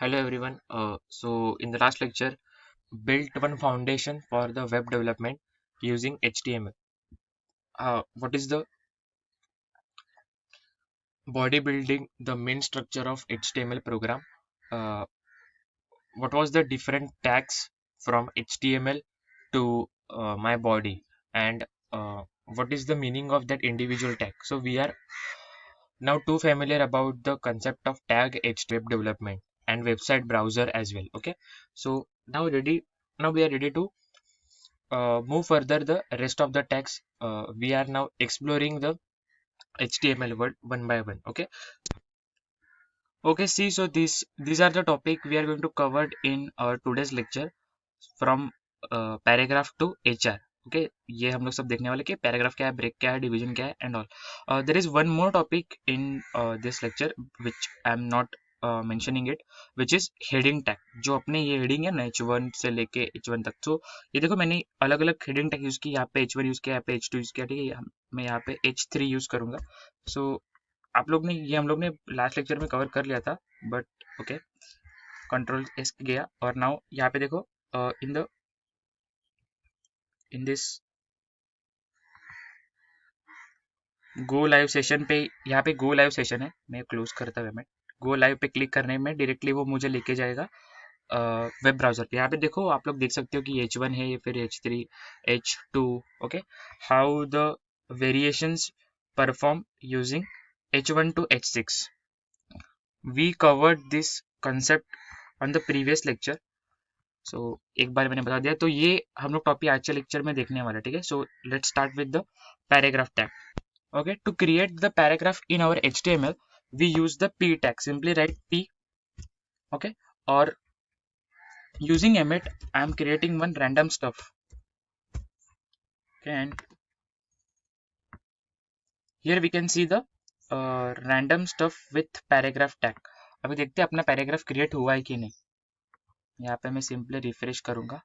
Hello everyone. So in the last lecture, built one foundation for the web development using HTML. What is the bodybuilding, the main structure of HTML program? Uh, what was the different tags from HTML to my body, and what is the meaning of that individual tag? So we are now too familiar about the concept of tag HTML web development and website browser as well. Okay, so now we are ready to move further the rest of the text. We are now exploring the HTML word one by one. Okay, see, so these are the topic we are going to cover in our today's lecture from paragraph to HR. Okay, ये हम लोग सब देखने वाले कि paragraph क्या है, break क्या है, डिवीजन क्या है and all. There is one more topic in this lecture which I am not mentioning it, which is heading tag. जो अपने ये हेडिंग है ना H1 से लेके H1 तक. तो ये देखो मैंने अलग अलग हेडिंग टैग यूज की. यहाँ पे H1 यूज किया, यहाँ पे H2 यूज किया. ठीक है, मैं यहाँ पे H3 यूज करूंगा. सो आप लोग ने ये हम लोग ने लास्ट लेक्चर में कवर कर लिया था, बट ओके, कंट्रोल एस गया और नाउ यहाँ पे देखो in this go live session पे, यहाँ पे गो लाइव सेशन है, मैं क्लोज करता हूँ. मैं गो लाइव पे क्लिक करने में डायरेक्टली वो मुझे लेके जाएगा वेब ब्राउजर पे. यहाँ पे देखो आप लोग देख सकते हो कि H1 है, फिर H3, H2. Okay, how the variations perform using H1 to H6. We covered this concept on the previous lecture. So एक बार मैंने बता दिया, तो ये हम लोग टॉपिक आज के लेक्चर में देखने वाले. ठीक है, so let's start with the paragraph tag. Okay, to create the paragraph in our HTML, we use the p tag. Simply write p. Okay, or using Emmet, I am creating one random stuff. Okay, and here we can see the random stuff with paragraph tag. अभी देखते हैं अपना paragraph create हुआ है कि नहीं. यहाँ पे मैं सिंपली रिफ्रेश करूंगा.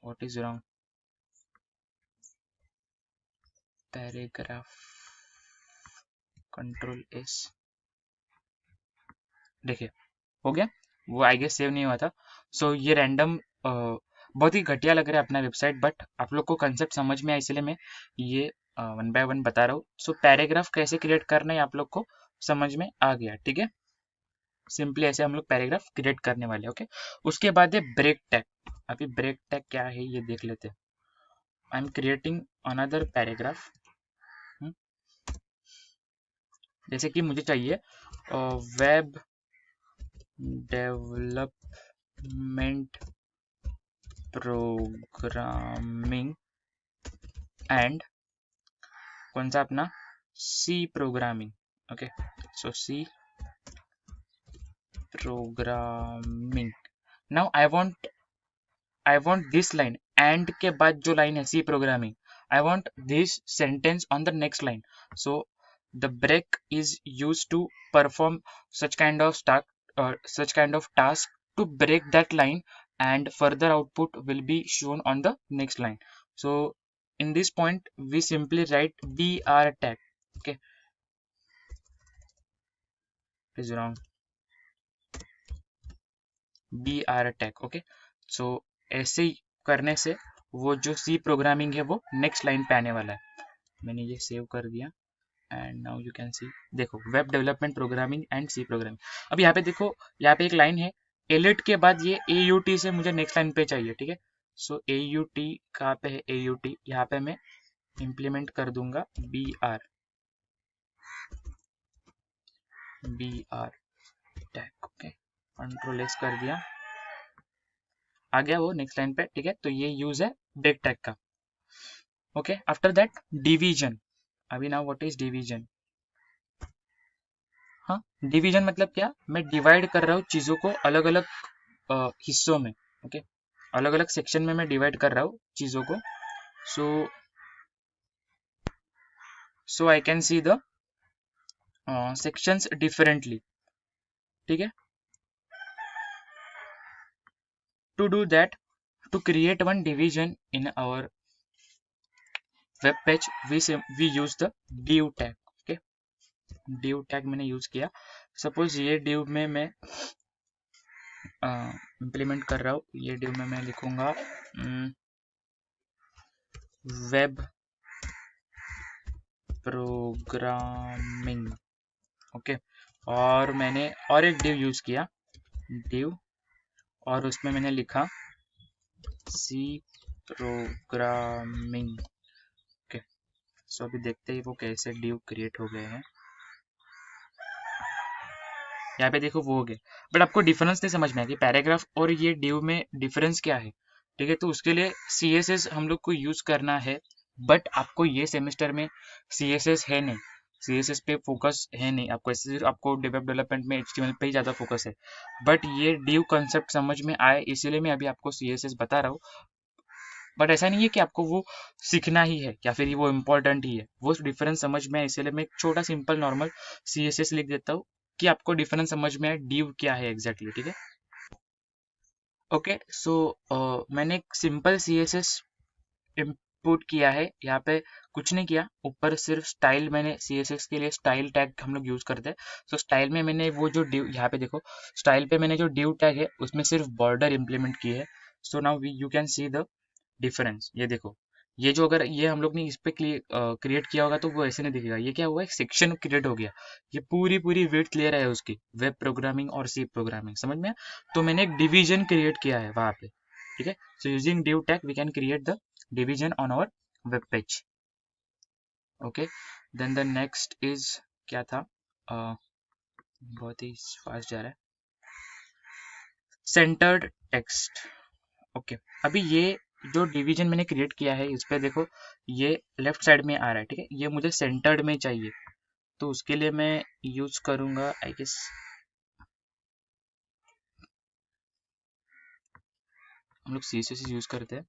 What is wrong? Paragraph, control S. देखिए हो गया, वो आई गेस सेव नहीं हुआ था. सो ये रैंडम बहुत ही घटिया लग रहा है अपना वेबसाइट, बट आप लोग को कंसेप्ट समझ में आया इसलिए मैं ये वन बाय वन बता रहा हूँ. सो पैराग्राफ कैसे क्रिएट करना है आप लोग को समझ में आ गया. ठीक है, सिंपली ऐसे हम लोग पैराग्राफ क्रिएट करने वाले. ओके, उसके बाद है ब्रेक टैग. अभी ब्रेक टैग क्या है ये देख लेते हैं. I am creating another paragraph. जैसे कि मुझे चाहिए वेब डेवलपमेंट प्रोग्रामिंग एंड कौन सा अपना C programming. Okay, so C programming. Now I want this line and के बाद जो लाइन है C programming, I want this sentence on the next line. So the break is use to perform such kind of task to break that line, and further output will be shown on the next line. So in this point we simply write br tag. Okay, it is wrong, br tag. Okay, so ऐसे ही करने से वो जो सी programming है वो next line पे आने वाला है. मैंने ये सेव कर दिया and now you can see. देखो web development programming and C programming. अब यहाँ पे देखो, यहाँ पे एक लाइन है एलिट के बाद, ये AUT से मुझे नेक्स्ट लाइन पे चाहिए. ठीक है, सो AUT कहाँ पे है, AUT यहाँ पे मैं इम्प्लीमेंट कर दूंगा BR tag. Okay, control S कर दिया, आ गया वो नेक्स्ट लाइन पे. ठीक है, तो ये यूज है ब्रेक टैग का. Okay, after that division. अभी नाउ व्हाट इज डिवीजन. हाँ, डिवीजन मतलब क्या, मैं डिवाइड कर रहा हूँ चीजों को अलग अलग हिस्सों में. ओके, अलग अलग सेक्शन में मैं डिवाइड कर रहा हूँ चीजों को. So so I can see the sections differently. ठीक है, to do that, to create one division in our web page, we use the div tag. Okay, div tag मैंने यूज किया। सपोज ये div में मैं इम्प्लीमेंट कर रहा हूँ, ये div में मैं लिखूंगा वेब प्रोग्रामिंग। ओके, और मैंने और एक div यूज किया, div, और उसमें मैंने लिखा सी प्रोग्रामिंग। ओके, सो अभी देखते ही वो कैसे div क्रिएट हो गए हैं। यहाँ पे देखो वो हो गया, बट आपको डिफरेंस नहीं समझ में आया कि पैराग्राफ और ये div में डिफरेंस क्या है। ठीक है, तो उसके लिए CSS हम लोग को यूज करना है, बट आपको ये सेमेस्टर में CSS है नहीं, CSS पे फोकस है नहीं आपको, सिर्फ आपको वेब डेवलपमेंट में HTML पे ही ज़्यादा फोकस है। बट ये div कंसेप्ट समझ में आए इसीलिए मैं अभी आपको CSS बता रहा हूँ। बट ऐसा नहीं है कि आपको वो सीखना ही है या फिर वो इम्पोर्टेंट ही है, वो डिफरेंस समझ में आए इसलिए मैं एक छोटा सिंपल नॉर्मल CSS लिख देता हूँ कि आपको डिफरेंस समझ में आए div क्या है एग्जैक्टली। ठीक है, ओके, सो मैंने एक सिंपल CSS इनपुट किया है, यहाँ पे कुछ नहीं किया, ऊपर सिर्फ स्टाइल, मैंने CSS के लिए स्टाइल टैग हम लोग यूज करते हैं। सो स्टाइल में मैंने वो जो div, यहाँ पे देखो स्टाइल पे मैंने जो div टैग है उसमें सिर्फ बॉर्डर इंप्लीमेंट की है। So now you can see the difference. ये देखो, ये जो अगर ये हम लोग ने इस पे क्रिएट किया होगा तो वो ऐसे नहीं दिखेगा, ये क्या हुआ, एक सेक्शन क्रिएट हो गया, ये पूरी पूरी विड्थ ले रहा है उसकी, वेब प्रोग्रामिंग और सी प्रोग्रामिंग, समझ में आया? तो मैंने एक डिवीजन क्रिएट किया है वहां पे। ठीक है, so using div tag we can create the division on our web page. Okay, then the next is क्या था, बहुत ही फास्ट जा रहा है, सेंटर्ड टेक्स्ट। ओके, अभी ये जो डिवीजन मैंने क्रिएट किया है इस पे देखो, ये लेफ्ट साइड में आ रहा है। ठीक है, ये मुझे सेंटर्ड में चाहिए, तो उसके लिए मैं यूज करूंगा आई गेस, हम लोग CSS यूज करते हैं,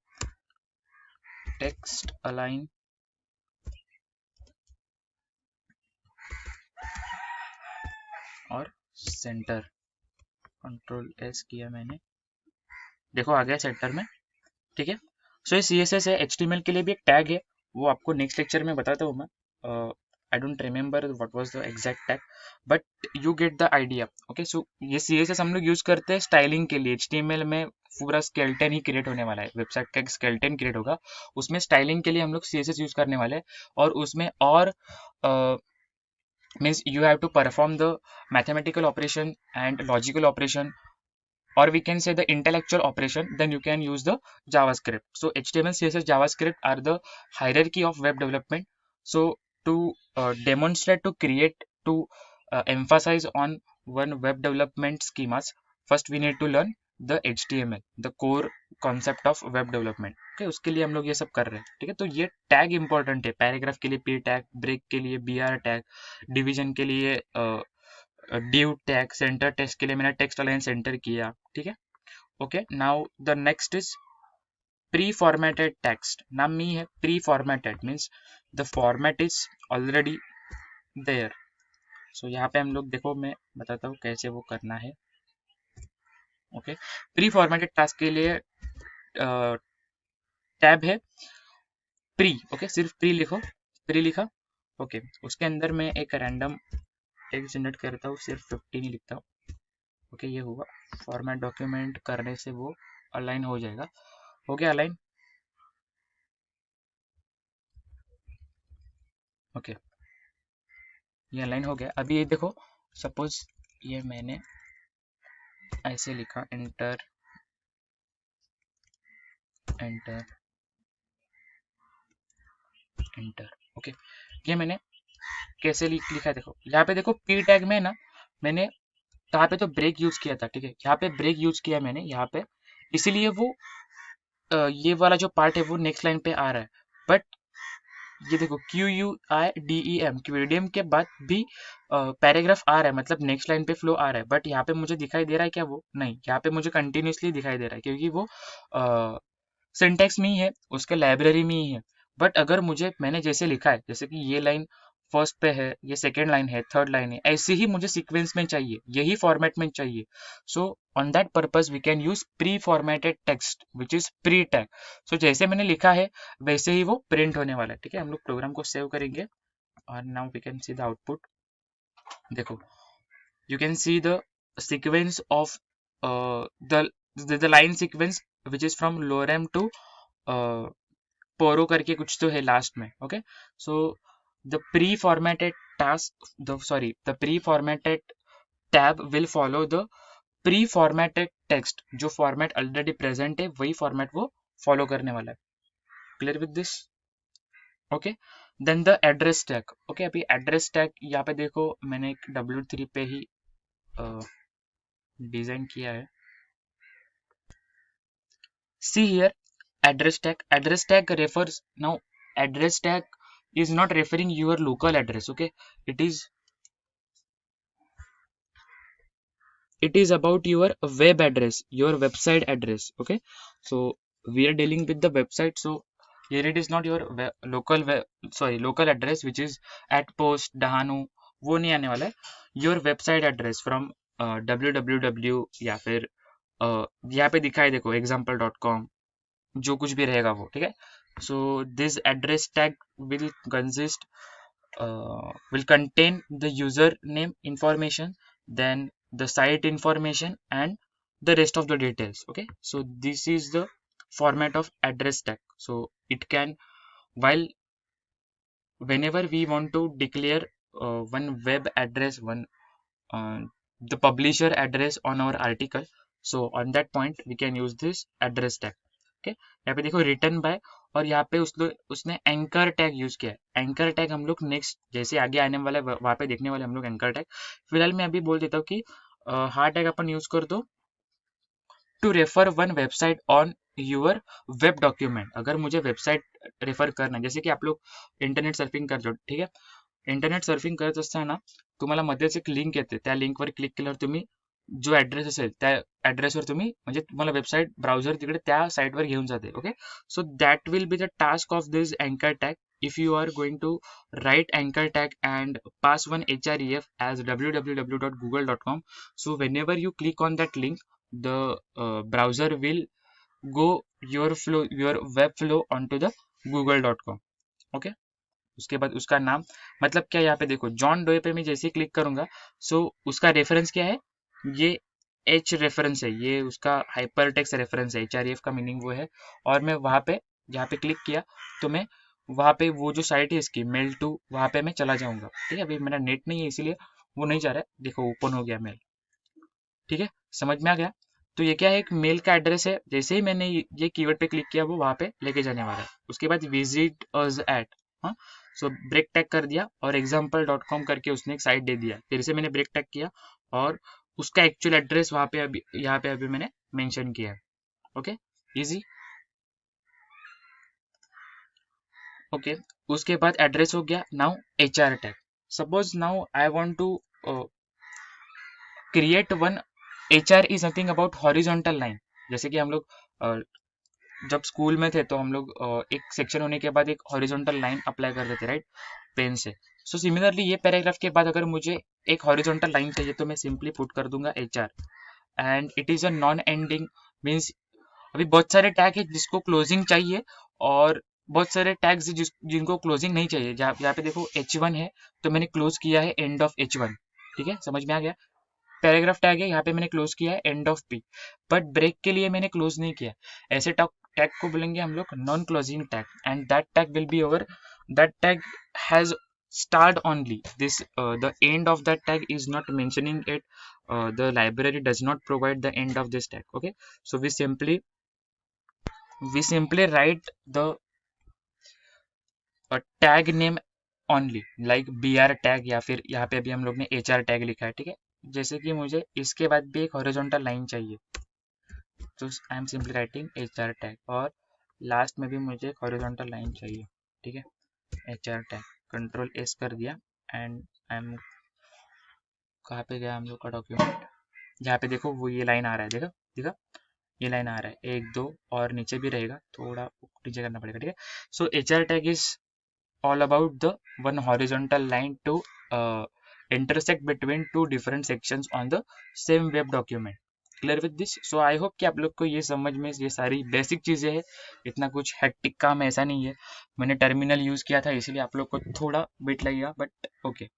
टेक्स्ट अलाइन और सेंटर, कंट्रोल S किया मैंने, देखो आ गया सेंटर में। ठीक है, सो ये CSS है, HTML के लिए भी एक टैग है, वो आपको नेक्स्ट लेक्चर में बताता हूँ मैं। I don't remember what was the exact tag, but you get the idea. Okay, so ये CSS हम लोग यूज करते हैं स्टाइलिंग के लिए, HTML में पूरा स्केलेटन ही क्रिएट होने वाला है, वेबसाइट का एक स्केलेटन क्रिएट होगा, उसमें स्टाइलिंग के लिए हम लोग CSS यूज करने वाले हैं, और उसमें और means you have to perform the mathematical operation and logical operation, or we can say the intellectual operation, then you can use the JavaScript. So HTML, CSS, JavaScript are the hierarchy of web development. So to demonstrate, to create, to emphasize on one web development schemas, first we need to learn the HTML, the core concept of web development. Okay, उसके लिए हम लोग ये सब कर रहे हैं। ठीक है, तो ये टैग इंपॉर्टेंट है, पैराग्राफ के लिए P टैग, ब्रेक के लिए BR टैग, डिवीजन के लिए div टैग, सेंटर टेक्स्ट के लिए मैंने टेक्स्ट अलाइन सेंटर किया। ठीक है, okay, now the next is preformatted text. नाम ही है preformatted, means the format is already there. So यहाँ पे हम लोग देखो, मैं बताता हूँ कैसे वो करना है। ओके, प्री फॉर्मेटेड टास्क के लिए टैब है प्री। ओके, सिर्फ प्री लिखो, प्री लिखा। ओके, उसके अंदर मैं एक रैंडम टेक्स्ट जनरेट करता हूँ, सिर्फ 15 ही लिखता हूँ। ओके, ये हुआ, फॉर्मेट डॉक्यूमेंट करने से वो अलाइन हो जाएगा। हो गया अलाइन। ओके, ये अलाइन हो गया। अभी ये देखो, सपोज ये मैंने ऐसे लिखा, एंटर एंटर एंटर। ओके, ये मैंने कैसे लिखा है, देखो यहाँ पे देखो पी टैग में ना मैंने यहाँ पे तो ब्रेक यूज किया था। ठीक है, यहाँ पे ब्रेक यूज किया मैंने यहाँ पे, इसीलिए वो ये वाला जो पार्ट है वो नेक्स्ट लाइन पे आ रहा है। बट ये देखो QUIDEM, क्यूडीएम के बाद भी पैराग्राफ आ रहा है, मतलब नेक्स्ट लाइन पे फ्लो आ रहा है, बट यहाँ पे मुझे दिखाई दे रहा है क्या, वो नहीं, यहाँ पे मुझे कंटिन्यूसली दिखाई दे रहा है क्योंकि वो सिंटेक्स में ही है, उसके लाइब्रेरी में ही है। बट अगर मुझे, मैंने जैसे लिखा है, जैसे कि ये लाइन फर्स्ट पे है, ये सेकेंड लाइन है, थर्ड लाइन है, ऐसे ही मुझे सीक्वेंस में चाहिए, यही फॉर्मेट में चाहिए। So on that purpose we can use preformatted text which is pre tag. So जैसे मैंने लिखा है वैसे ही वो प्रिंट होने वाला है। ठीक है, हम लोग प्रोग्राम को सेव करेंगे और now we can see the output. देखो, you can see the sequence of the line sequence which is from lorem to uh, poro करके कुछ तो है लास्ट में. Okay, so the pre-formatted task the pre-formatted tab will follow the pre-formatted text. जो format already present है वही format वो follow करने वाला है. Clear with this? Okay, then the address tag. Okay, अभी एड्रेस टैग यहाँ पे देखो मैंने एक W3 पे ही डिजाइन किया है. See here, address tag. Address tag refers now. Address tag is not referring your local address. Okay, it is about your web address, your website address. Okay, so we are dealing with the website. So here it is not your local address which is at post dahanu. वो नहीं आने वाला है. Your website address from www या फिर यहाँ पे दिखाई देखो example.com, जो कुछ भी रहेगा वो. ठीक है, so this address tag will consist will contain the username information, then the site information and the rest of the details. Okay, so this is the format of address tag. So it can, while whenever we want to declare one web address, one uh, the publisher address on our article, so on that point we can use this address tag. Okay, यहाँ पे देखो return bye, और यहाँ पे उसने anchor tag use किया है. Anchor tag हम लोग नेक्स्ट जैसे आगे आने वाला है वहाँ पे देखने वाले हम लोग एंकर टैग. फिलहाल मैं अभी बोल देता हूँ कि हार्ड टैग अपन यूज कर दो to refer one website on your web document. अगर मुझे वेबसाइट रेफर करना है, जैसे की आप लोग इंटरनेट सर्फिंग करतो, ठीक आहे, इंटरनेट सर्फिंग करत असताना तुम्हाला मध्येच एक लिंक येते, त्या लिंकवर क्लिक केल्यावर तुम्ही जो ॲड्रेस असेल त्या ॲड्रेसवर तुम्ही म्हणजे तुम्हाला वेबसाईट ब्राउझर तिकडे त्या साईटवर घेऊन जाते. Okay, so that will be the task of this अँकर tag. if you are going to write anchor tag and pass one href as www.google.com, so whenever you click on that link, the browser will go your web flow onto the google.com. Okay, उसके बाद उसका नाम, मतलब क्या यहाँ पे देखो John डोए पे मैं जैसे ही क्लिक करूंगा, सो उसका रेफरेंस क्या है, ये एच रेफरेंस है, ये उसका हाइपर टेक्स्ट रेफरेंस है. एच का मीनिंग वो है. और मैं वहां पे यहाँ पे क्लिक किया तो मैं वहां पे वो जो साइट है इसकी मेल टू, वहां पे मैं चला जाऊंगा. ठीक है, अभी मेरा नेट नहीं है इसलिए वो नहीं जा रहा है. देखो ओपन हो गया मेल. ठीक है, समझ में आ गया? तो ये क्या है, एक मेल का एड्रेस है. जैसे ही मैंने ये कीवर्ड पे क्लिक किया वो वहां पे लेके जाने वाला है. उसके बाद विजिट अस एट, हाँ, सो ब्रेक टैग कर दिया और example.com करके उसने एक साइट दे दिया. फिर से मैंने ब्रेक टैग किया और उसका एक्चुअल एड्रेस वहां पे अभी यहाँ पे अभी मैंने मेंशन किया है. Okay, easy. ओके, उसके बाद एड्रेस हो गया. Now HR tag. Suppose now I want to create one. HR is nothing about horizontal line. जैसे कि हम लोग जब स्कूल में थे तो हम लोग एक सेक्शन होने के बाद एक हॉरिजॉन्टल लाइन अप्लाई कर देते, राइट, पेन से. सो सिमिलरली ये पैराग्राफ के बाद अगर मुझे एक हॉरिजॉन्टल लाइन चाहिए तो मैं सिंपली पुट कर दूंगा HR and it is a non ending. Means अभी बहुत सारे टैग है जिसको क्लोजिंग चाहिए और बहुत सारे टैग्स जिनको क्लोजिंग नहीं चाहिए. यहाँ पे देखो H1 है तो मैंने क्लोज किया है एंड ऑफ H1. ठीक है, समझ में आ गया? पैराग्राफ टैग है, यहाँ पे मैंने क्लोज किया है end of P, but break के लिए मैंने क्लोज नहीं किया. ऐसे टैग को बोलेंगे हम लोग non closing tag, and that tag will be over. That tag has start only this the end of that tag is not mentioning it. The library does not provide the end of this tag. Okay, so we simply write the tag name only like br tag, या फिर यहाँ पे अभी हम लोग ने HR tag लिखा है. ठीक है, जैसे कि मुझे इसके बाद भी एक हॉरिजॉन्टल लाइन चाहिए तो I am simply writing HR tag, और लास्ट में भी मुझे एक हॉरिजॉन्टल लाइन चाहिए. ठीक है, HR टैग, कंट्रोल S कर दिया एंड आई एम, कहाँ पे गया हम लोग का डॉक्यूमेंट, यहाँ पे देखो वो ये लाइन आ रहा है, देखो देखो ये लाइन आ रहा है, 1 2 और नीचे भी रहेगा, थोड़ा नीचे करना पड़ेगा. ठीक है, सो HR tag is all about the one horizontal line to intersect between two different sections on the same web document. Clear with this? So I hope कि आप लोग को ये समझ में ये सारी बेसिक चीज़ें हैं. इतना कुछ हेक्टिक काम ऐसा नहीं है. मैंने टर्मिनल यूज़ किया था इसलिए आप लोग को थोड़ा बिट लगेगा, बट ओके.